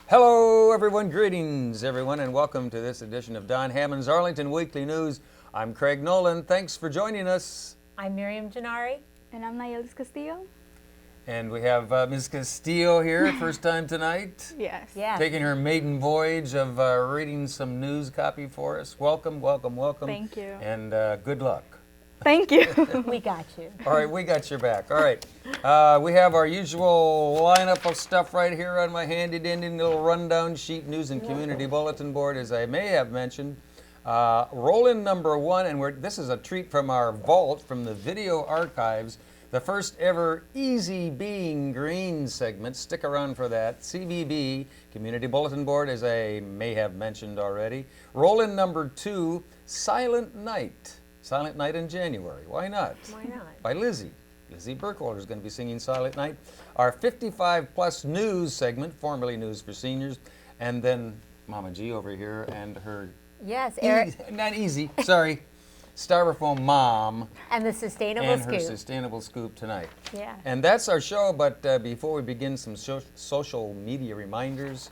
Hello, everyone. Greetings, everyone, and welcome to this edition of Don Hammond's Arlington Weekly News. I'm Craig Nolan. Thanks for joining us. I'm Miriam Gennari. And I'm Castillo. And we have Ms. Castillo here, first time tonight. Yes. Yeah. Taking her maiden voyage of reading some news copy for us. Welcome, welcome, welcome. Thank you. And good luck. Thank you. We got you. All right, we got your back. All right. We have our usual lineup of stuff right here on my handy-dandy little rundown sheet, news and community bulletin board, as I may have mentioned. Roll-in number one, and this is a treat from our vault from the video archives, the first ever Easy Being Green segment. Stick around for that. CBB, Community Bulletin Board, as I may have mentioned already. Roll-in number two, Silent Night. Silent Night in January. Why not? Why not? By Lizzie. Lizzie Burkholder is going to be singing Silent Night. Our 55 plus news segment, formerly News for Seniors. And then Mama G over here and her... Yes, Eric. Not easy, sorry. Styrofoam Mom. And the Sustainable and Scoop. her Sustainable Scoop tonight. Yeah. And that's our show, but before we begin, some social media reminders.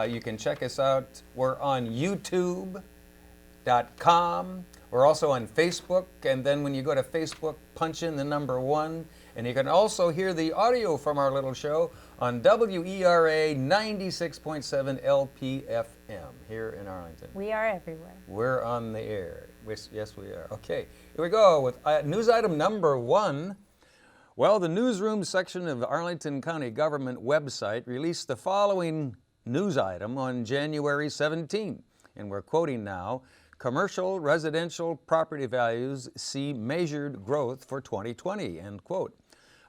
You can check us out. We're on YouTube.com. We're also on Facebook, and then when you go to Facebook, punch in the number 1, and you can also hear the audio from our little show on WERA 96.7 LPFM here in Arlington. We are everywhere. We're on the air. Yes, we are. Okay, here we go with news item number 1. Well, the newsroom section of the Arlington County Government website released the following news item on January 17, and we're quoting now, "Commercial residential property values see measured growth for 2020, end quote.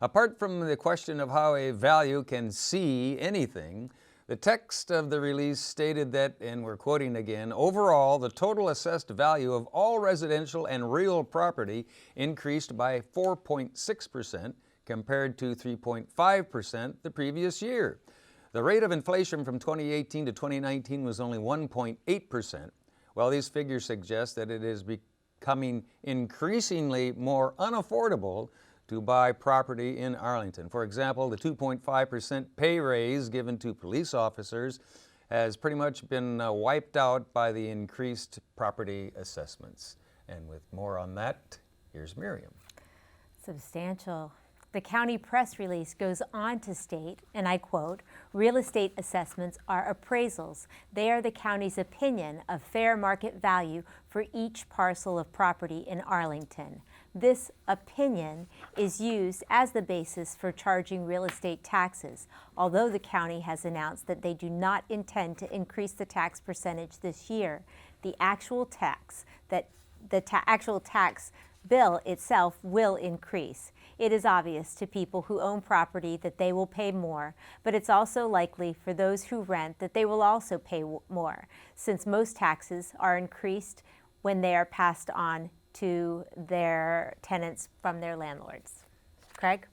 Apart from the question of how a value can see anything, the text of the release stated that, and we're quoting again, overall, the total assessed value of all residential and real property increased by 4.6% compared to 3.5% the previous year. The rate of inflation from 2018 to 2019 was only 1.8%. Well, these figures suggest that it is becoming increasingly more unaffordable to buy property in Arlington. For example, the 2.5% pay raise given to police officers has pretty much been wiped out by the increased property assessments. And with more on that, here's Miriam. Substantial. The county press release goes on to state, and I quote, "Real estate assessments are appraisals. They are the county's opinion of fair market value for each parcel of property in Arlington. This opinion is used as the basis for charging real estate taxes, although the county has announced that they do not intend to increase the tax percentage this year. The actual tax bill itself will increase. It is obvious to people who own property that they will pay more, but it's also likely for those who rent that they will also pay more, since most taxes are increased when they are passed on to their tenants from their landlords." Craig?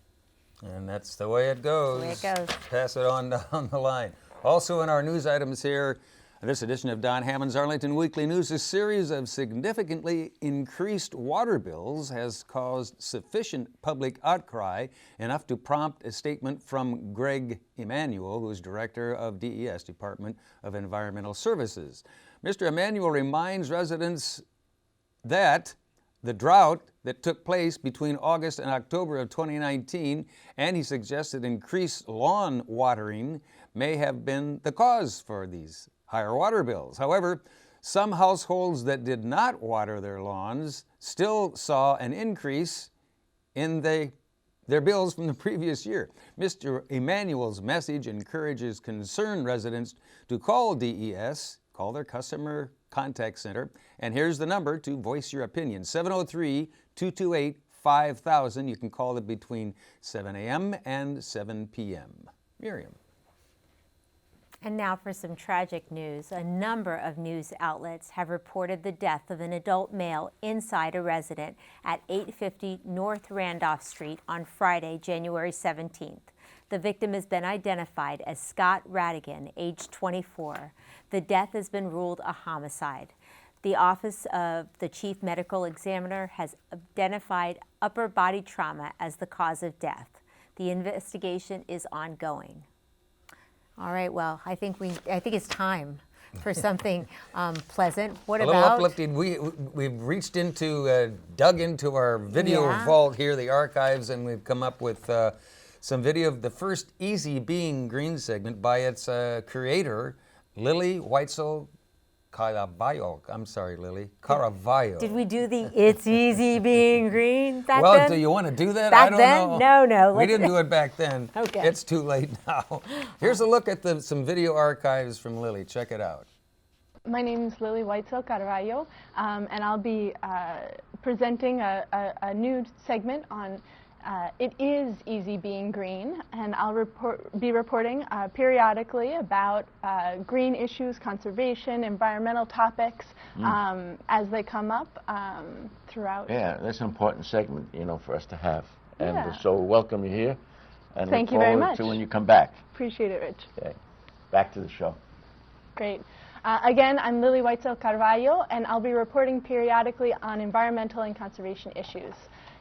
And that's the way it goes. The way it goes. Pass it on down the line. Also in our news items here, this edition of Don Hammond's Arlington Weekly News, a series of significantly increased water bills has caused sufficient public outcry, enough to prompt a statement from Greg Emanuel, who's director of DES, Department of Environmental Services. Mr. Emanuel reminds residents that the drought that took place between August and October of 2019, and he suggested increased lawn watering may have been the cause for these higher water bills. However, some households that did not water their lawns still saw an increase in their bills from the previous year. Mr. Emanuel's message encourages concerned residents to call DES, call their customer contact center, and here's the number to voice your opinion, 703-228-5000. You can call it between 7 a.m. and 7 p.m. Miriam. And now for some tragic news. A number of news outlets have reported the death of an adult male inside a residence at 850 North Randolph Street on Friday, January 17th. The victim has been identified as Scott Radigan, age 24. The death has been ruled a homicide. The Office of the Chief Medical Examiner has identified upper body trauma as the cause of death. The investigation is ongoing. All right, well, I think it's time for something pleasant. What A little about uplifting. We've reached into, dug into our video Yeah. vault here, the archives, and we've come up with some video of the first Easy Being Green segment by its creator, Lily Weitzel Caravaggio. I'm sorry, Lily. Caravaggio. Did we do the It's Easy Being Green back Well, then? do you want to do that? Back I don't then? know. No. We didn't do it back then. Okay. It's too late now. Here's a look at some video archives from Lily. Check it out. My name is Lily Weitzel Caravaggio, and I'll be presenting a new segment on It Is Easy Being Green, and I'll be reporting periodically about green issues, conservation, environmental topics as they come up throughout. Yeah, that's an important segment, for us to have. And Yeah. so welcome you here. And Thank look you very forward much. to when you come back. Appreciate it, Rich. Okay. Back to the show. Great. Again, I'm Lily Weitzel Caravaggio, and I'll be reporting periodically on environmental and conservation issues.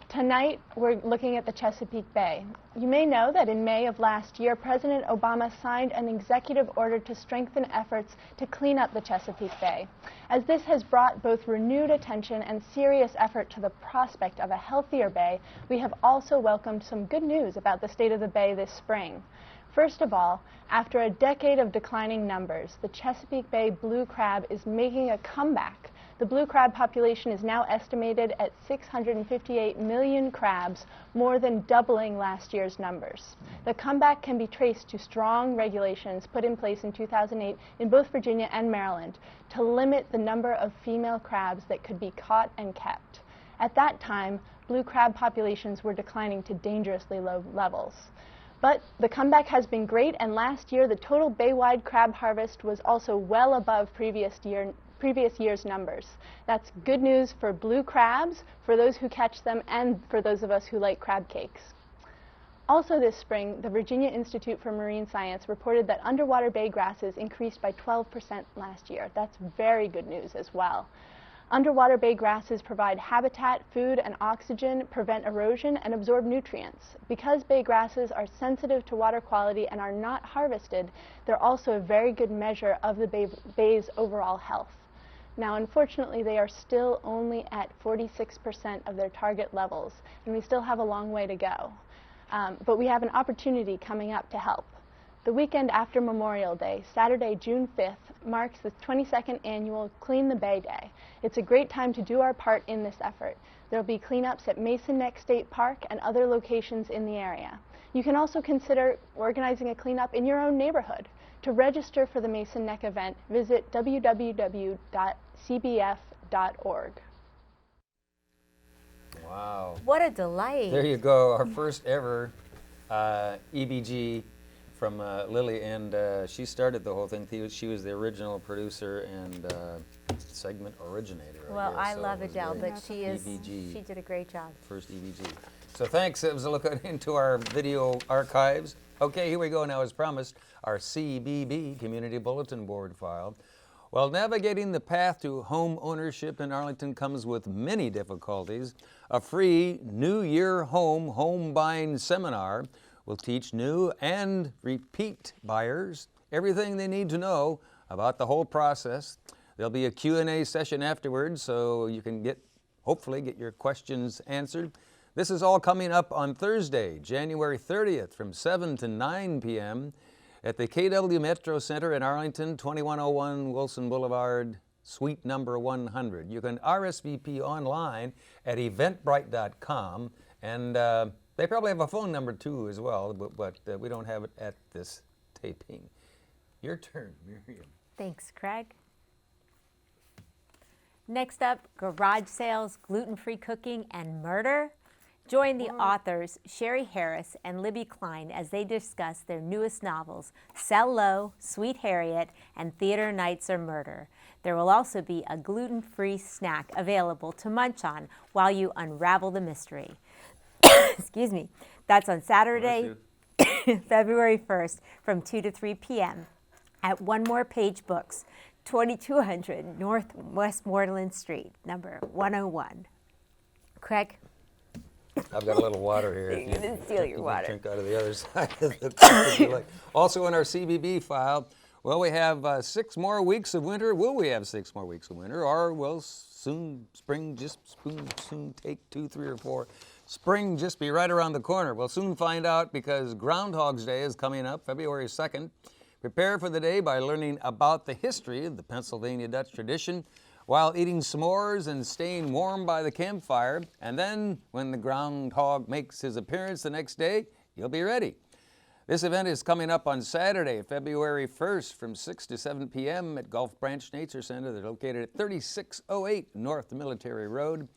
Tonight, we're looking at the Chesapeake Bay. You may know that in May of last year, President Obama signed an executive order to strengthen efforts to clean up the Chesapeake Bay. As this has brought both renewed attention and serious effort to the prospect of a healthier bay, we have also welcomed some good news about the state of the bay this spring. First of all, after a decade of declining numbers, the Chesapeake Bay blue crab is making a comeback. The blue crab population is now estimated at 658 million crabs, more than doubling last year's numbers. The comeback can be traced to strong regulations put in place in 2008 in both Virginia and Maryland to limit the number of female crabs that could be caught and kept. At that time, blue crab populations were declining to dangerously low levels. But the comeback has been great, and last year the total bay-wide crab harvest was also well above previous year's numbers. That's good news for blue crabs, for those who catch them, and for those of us who like crab cakes. Also this spring, the Virginia Institute for Marine Science reported that underwater bay grasses increased by 12% last year. That's very good news as well. Underwater bay grasses provide habitat, food, and oxygen, prevent erosion, and absorb nutrients. Because bay grasses are sensitive to water quality and are not harvested, they're also a very good measure of the bay's overall health. Now, unfortunately, they are still only at 46% of their target levels, and we still have a long way to go. But we have an opportunity coming up to help. The weekend after Memorial Day, Saturday, June 5th, marks the 22nd annual Clean the Bay Day. It's a great time to do our part in this effort. There will be cleanups at Mason Neck State Park and other locations in the area. You can also consider organizing a cleanup in your own neighborhood. To register for the Mason Neck event, visit www.cbf.org. Wow. What a delight. There you go, our first ever EBG from Lily, and she started the whole thing. She was the original producer and segment originator. Well, guess, I so love it was Adele, very but EBG. she did a great job. First EBG. So thanks. It was a look into our video archives. Okay, here we go now, as promised, our CBB, Community Bulletin Board file. While navigating the path to home ownership in Arlington comes with many difficulties, a free New Year home buying seminar will teach new and repeat buyers everything they need to know about the whole process. There'll be a Q&A session afterwards, so you can hopefully get your questions answered. This is all coming up on Thursday, January 30th from 7 to 9 p.m. at the KW Metro Center in Arlington, 2101 Wilson Boulevard, suite number 100. You can RSVP online at eventbrite.com, and they probably have a phone number too as well, but we don't have it at this taping. Your turn, Miriam. Thanks, Craig. Next up, garage sales, gluten-free cooking, and murder. Join the authors Sherry Harris and Libby Klein as they discuss their newest novels, Sell Low, Sweet Harriet, and Theater Nights or Murder. There will also be a gluten-free snack available to munch on while you unravel the mystery. Excuse me. That's on Saturday, February 1st from 2 to 3 p.m. at One More Page Books, 2200 North Westmoreland Street, number 101. Craig? I've got a little water here. You're if gonna steal your you water. Drink out of the other side of the cup if you like. Also in our CBB file, well, we have 6 more weeks of winter. Will we have 6 more weeks of winter, or will spring just soon take 2, 3, or 4? Spring just be right around the corner. We'll soon find out because Groundhog's Day is coming up, February 2nd. Prepare for the day by learning about the history of the Pennsylvania Dutch tradition while eating s'mores and staying warm by the campfire. And then when the groundhog makes his appearance the next day, you'll be ready. This event is coming up on Saturday, February 1st from 6 to 7 p.m. at Gulf Branch Nature Center. They're located at 3608 North Military Road.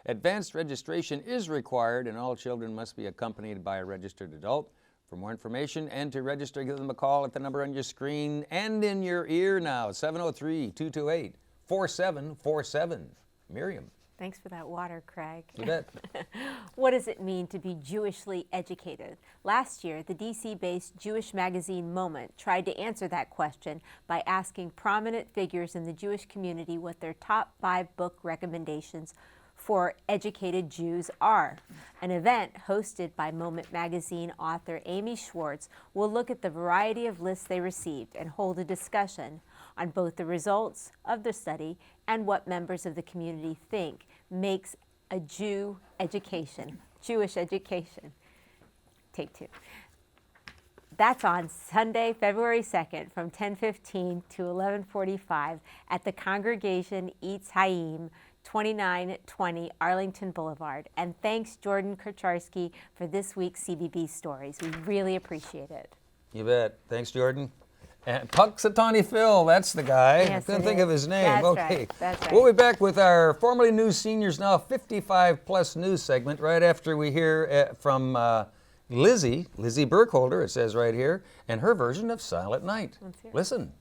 Advanced registration is required, and all children must be accompanied by a registered adult. For more information and to register, give them a call at the number on your screen and in your ear now, 703-228-4747. Miriam. Thanks for that water, Craig. You bet. What does it mean to be Jewishly educated? Last year, the DC-based Jewish magazine Moment tried to answer that question by asking prominent figures in the Jewish community what their top 5 book recommendations for educated Jews are. An event hosted by Moment magazine author Amy Schwartz will look at the variety of lists they received and hold a discussion on both the results of the study and what members of the community think makes a Jewish education. Take 2. That's on Sunday, February 2nd from 10:15 to 11:45 at the Congregation Eats Haim, 2920 Arlington Boulevard. And thanks, Jordan Kurcharski, for this week's CBB Stories. We really appreciate it. You bet. Thanks, Jordan. And Puxatawny Phil, that's the guy. Yes, I couldn't it think of is. his name. That's okay. right. That's right. We'll be back with our formerly new seniors, now 55-plus news segment right after we hear from Lizzie Burkholder, it says right here, and her version of Silent Night. Let's hear it. Listen.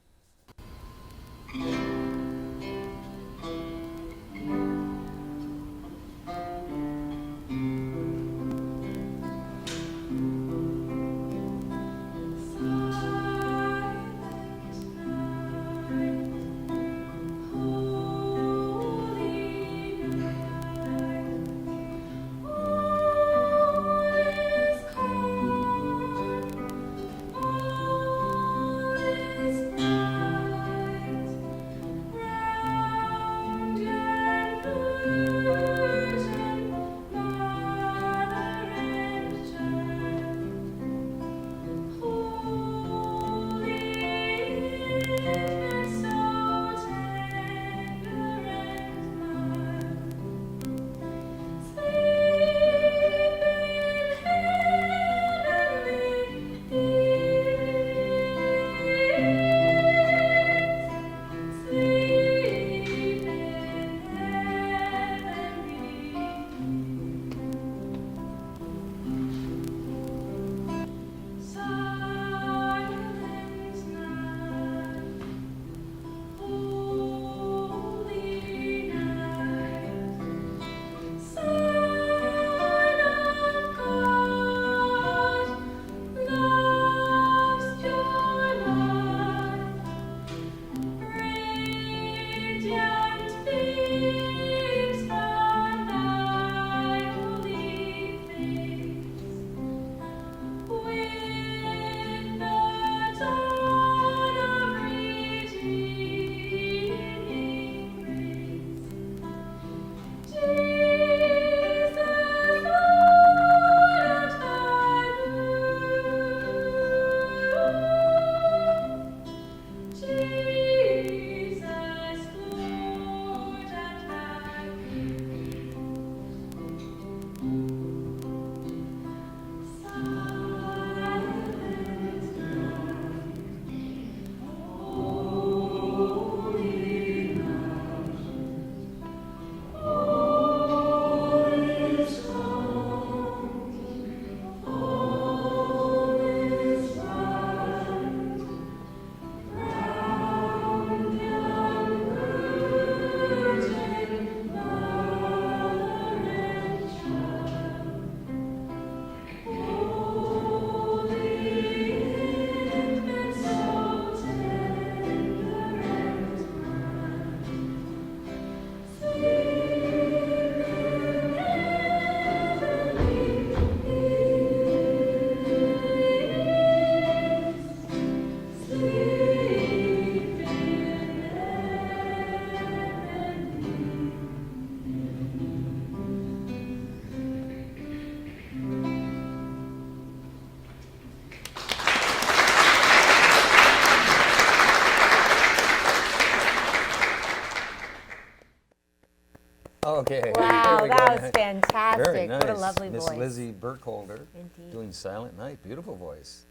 Okay. Wow, There we go. that was fantastic. Very nice. What a lovely Miss voice. Lizzie Burkholder Indeed. doing Silent Night. Beautiful voice.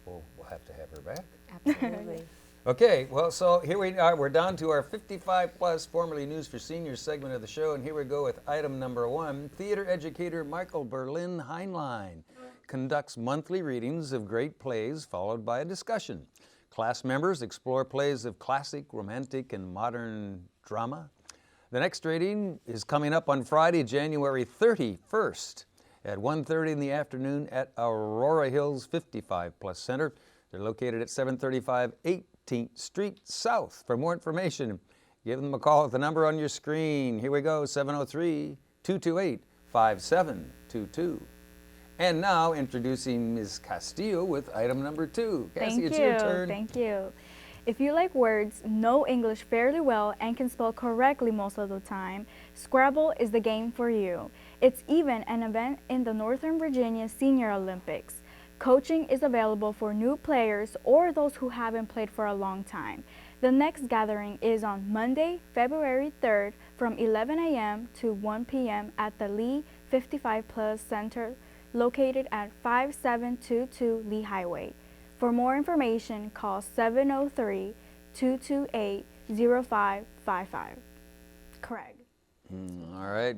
We'll have to have her back. Absolutely. Okay, well, so here we are. We're down to our 55 plus, formerly News for Seniors segment of the show, and here we go with item number 1. Theater educator Michael Berlin Heinlein conducts monthly readings of great plays, followed by a discussion. Class members explore plays of classic, romantic, and modern drama. The next reading is coming up on Friday, January 31st at 1:30 in the afternoon at Aurora Hills 55 Plus Center. They're located at 735 18th Street South. For more information, give them a call at the number on your screen. Here we go, 703-228-5722. And now introducing Ms. Castillo with item number 2. Cassie, Thank it's you. your turn. Thank you. If you like words, know English fairly well, and can spell correctly most of the time, Scrabble is the game for you. It's even an event in the Northern Virginia Senior Olympics. Coaching is available for new players or those who haven't played for a long time. The next gathering is on Monday, February 3rd from 11 a.m. to 1 p.m. at the Lee 55 Plus Center located at 5722 Lee Highway. For more information, call 703-228-0555. Craig. All right.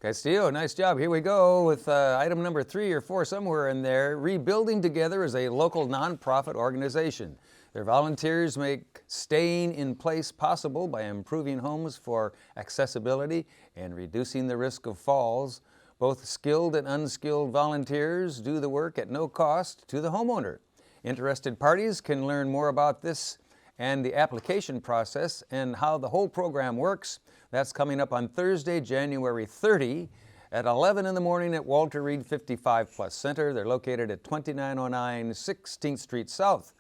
Castillo, nice job. Here we go with item number 3 or 4, somewhere in there. Rebuilding Together is a local nonprofit organization. Their volunteers make staying in place possible by improving homes for accessibility and reducing the risk of falls. Both skilled and unskilled volunteers do the work at no cost to the homeowner. Interested parties can learn more about this and the application process and how the whole program works. That's coming up on Thursday, January 30 at 11 in the morning at Walter Reed 55 Plus Center. They're located at 2909 16th Street South.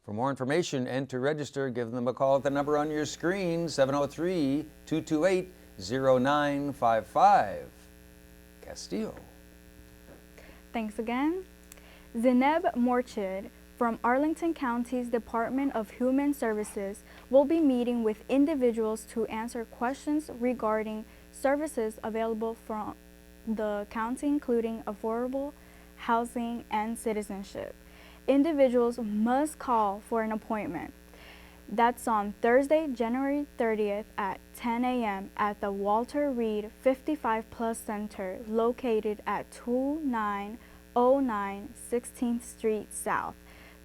For more information and to register, give them a call at the number on your screen, 703-228-0955. Castillo. Thanks again. Zineb Morchid from Arlington County's Department of Human Services will be meeting with individuals to answer questions regarding services available from the county, including affordable housing and citizenship. Individuals must call for an appointment. That's on Thursday, January 30th at 10 a.m. at the Walter Reed 55 Plus Center located at 2909 16th Street South.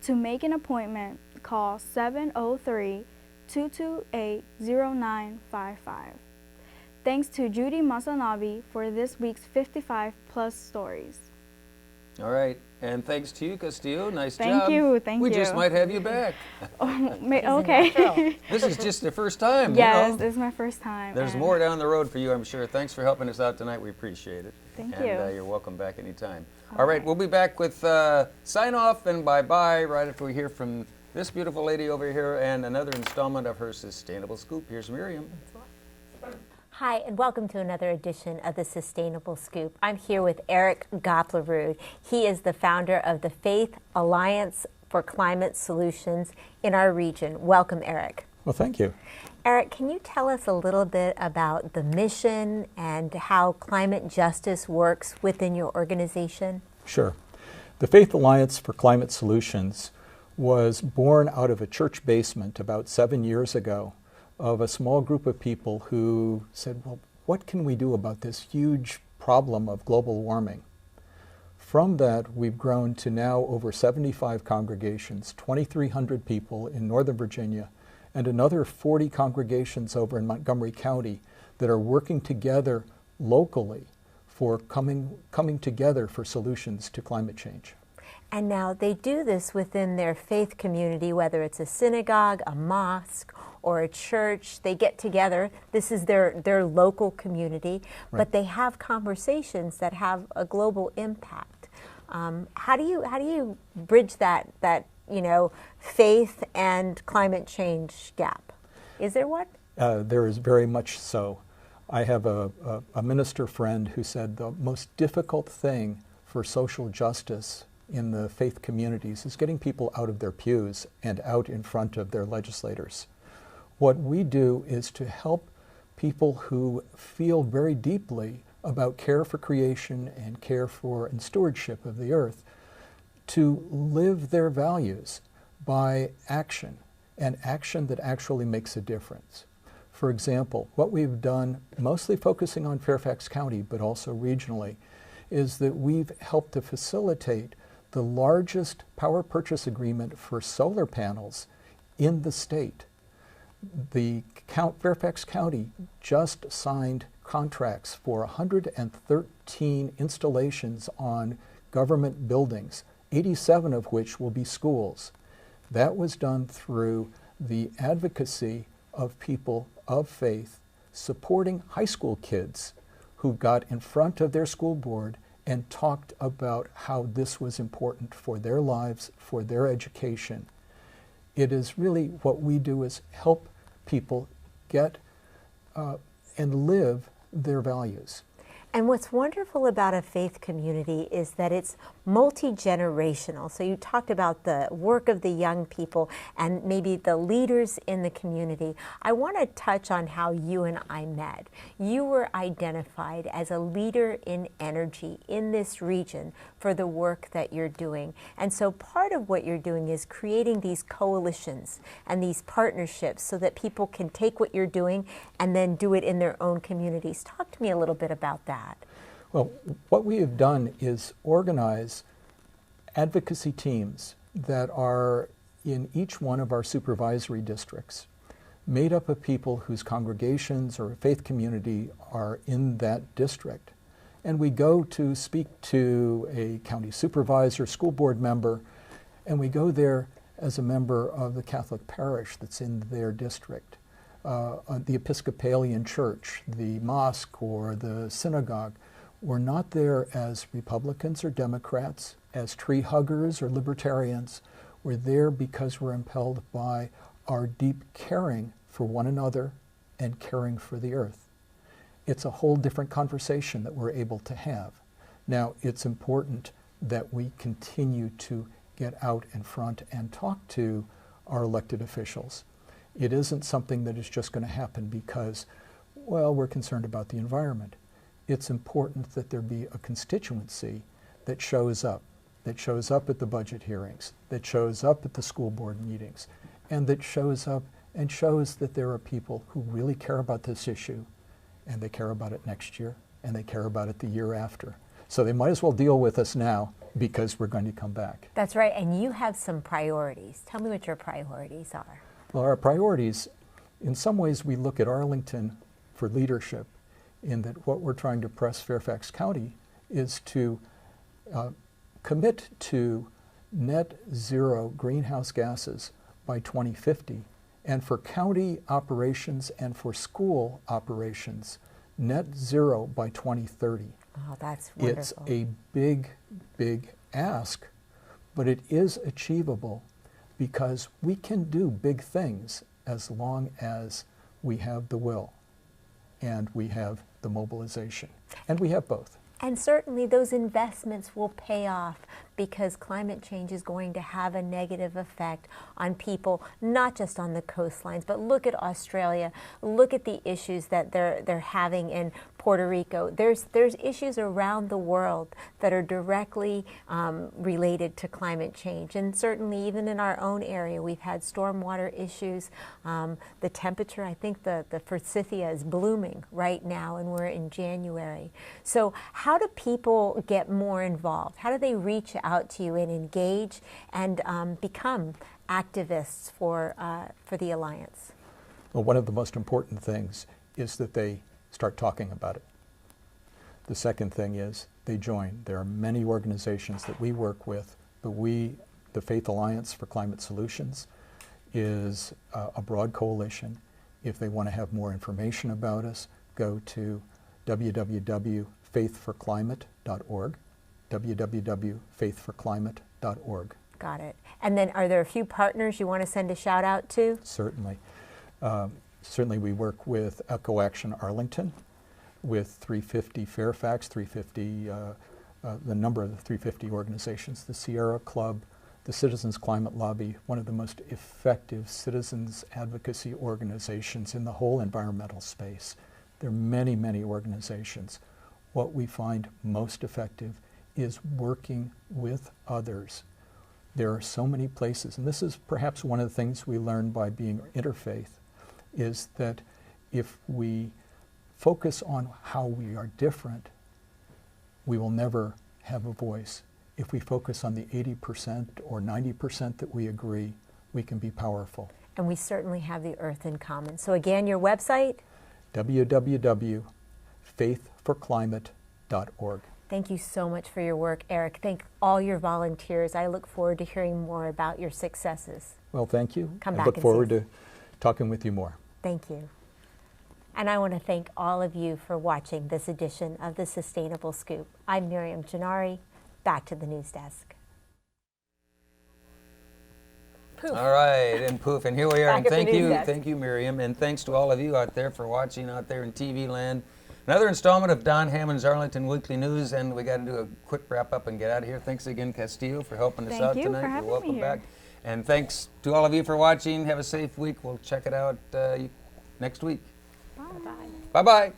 To make an appointment, call 703-228-0955. Thanks to Judy Masanavi for this week's 55 Plus stories. All right, and thanks to you, Castillo. Nice job. Thank you, thank We you. just might have you back. Okay. This is just the first time. Yes, you know? this is my first time. There's and more down the road for you, I'm sure. Thanks for helping us out tonight. We appreciate it. Thank and, you. You're welcome back anytime. All All right, right. we'll be back with sign off and bye-bye right after we hear from this beautiful lady over here and another installment of her Sustainable Scoop. Here's Miriam. Hi, and welcome to another edition of the Sustainable Scoop. I'm here with Eric Goplerud. He is the founder of the Faith Alliance for Climate Solutions in our region. Welcome, Eric. Well, thank you. Eric, can you tell us a little bit about the mission and how climate justice works within your organization? Sure. The Faith Alliance for Climate Solutions was born out of a church basement about 7 years ago of a small group of people who said, well, what can we do about this huge problem of global warming? From that, we've grown to now over 75 congregations, 2,300 people in Northern Virginia, and another 40 congregations over in Montgomery County that are working together locally for coming together for solutions to climate change. And now they do this within their faith community, whether it's a synagogue, a mosque, or a church. They get together. This is their local community, Right. but they have conversations that have a global impact. How do you bridge that faith and climate change gap? Is there one? There is very much so. I have a minister friend who said the most difficult thing for social justice in the faith communities is getting people out of their pews and out in front of their legislators. What we do is to help people who feel very deeply about care for creation and care for and stewardship of the earth, to live their values by action, and action that actually makes a difference. For example, what we've done, mostly focusing on Fairfax County, but also regionally, is that we've helped to facilitate the largest power purchase agreement for solar panels in the state. Fairfax County just signed contracts for 113 installations on government buildings, 87 of which will be schools. That was done through the advocacy of people of faith supporting high school kids who got in front of their school board and talked about how this was important for their lives, for their education. It is really what we do is help people get and live their values. And what's wonderful about a faith community is that it's multi-generational. So you talked about the work of the young people and maybe the leaders in the community. I want to touch on how you and I met. You were identified as a leader in energy in this region for the work that you're doing. And so part of what you're doing is creating these coalitions and these partnerships so that people can take what you're doing and then do it in their own communities. Talk to me a little bit about that. Well, what we have done is organize advocacy teams that are in each one of our supervisory districts, made up of people whose congregations or faith community are in that district. And we go to speak to a county supervisor, school board member, and we go there as a member of the Catholic parish that's in their district, the Episcopalian church, the mosque, or the synagogue. We're not there as Republicans or Democrats, as tree huggers or libertarians. We're there because we're impelled by our deep caring for one another and caring for the earth. It's a whole different conversation that we're able to have. Now, it's important that we continue to get out in front and talk to our elected officials. It isn't something that is just going to happen because, well, we're concerned about the environment. It's important that there be a constituency that shows up at the budget hearings, that shows up at the school board meetings, and that shows up and shows that there are people who really care about this issue, and they care about it next year, and they care about it the year after. So they might as well deal with us now because we're going to come back. That's right, and you have some priorities. Tell me what your priorities are. Well, our priorities, in some ways we look at Arlington for leadership, in that what we're trying to press Fairfax County is to commit to net zero greenhouse gases by 2050, and for county operations and for school operations, net zero by 2030. Oh, that's wonderful. It's a big, big ask, but it is achievable because we can do big things as long as we have the will and we have the mobilization. And we have both. And certainly those investments will pay off because climate change is going to have a negative effect on people, not just on the coastlines, but look at Australia, look at the issues that they're having in Puerto Rico. There's issues around the world that are directly related to climate change. And certainly even in our own area, we've had stormwater issues. The temperature, I think the forsythia is blooming right now, and we're in January. So how do people get more involved? How do they reach out to you and engage and become activists for the Alliance? Well, one of the most important things is that they start talking about it. The second thing is they join. There are many organizations that we work with, but the Faith Alliance for Climate Solutions is a broad coalition. If they want to have more information about us, go to www.faithforclimate.org, www.faithforclimate.org. Got it. And then are there a few partners you want to send a shout out to? Certainly. Certainly we work with Eco Action Arlington, with 350 Fairfax, 350, the number of the 350 organizations, the Sierra Club, the Citizens Climate Lobby, one of the most effective citizens advocacy organizations in the whole environmental space. There are many, many organizations. What we find most effective is working with others. There are so many places, and this is perhaps one of the things we learned by being interfaith, is that if we focus on how we are different, we will never have a voice. If we focus on the 80% or 90% that we agree, we can be powerful. And we certainly have the earth in common. So again, your website? www.faithforclimate.org. Thank you so much for your work, Eric. Thank all your volunteers. I look forward to hearing more about your successes. Well, thank you. Come I back look and forward see to talking with you more. Thank you. And I want to thank all of you for watching this edition of The Sustainable Scoop. I'm Miriam Gennari. Back to the news desk. Poof. All right, and poof, and here we are. Back And at the thank news you, desk. thank you, Miriam, and thanks to all of you out there for watching out there in TV land. Another installment of Don Hammond's Arlington Weekly News, and we got to do a quick wrap up and get out of here. Thanks again, Castillo, for helping us Thank out you for tonight. having You're me welcome here. back. And thanks to all of you for watching. Have a safe week. We'll check it out next week. Bye. Bye-bye.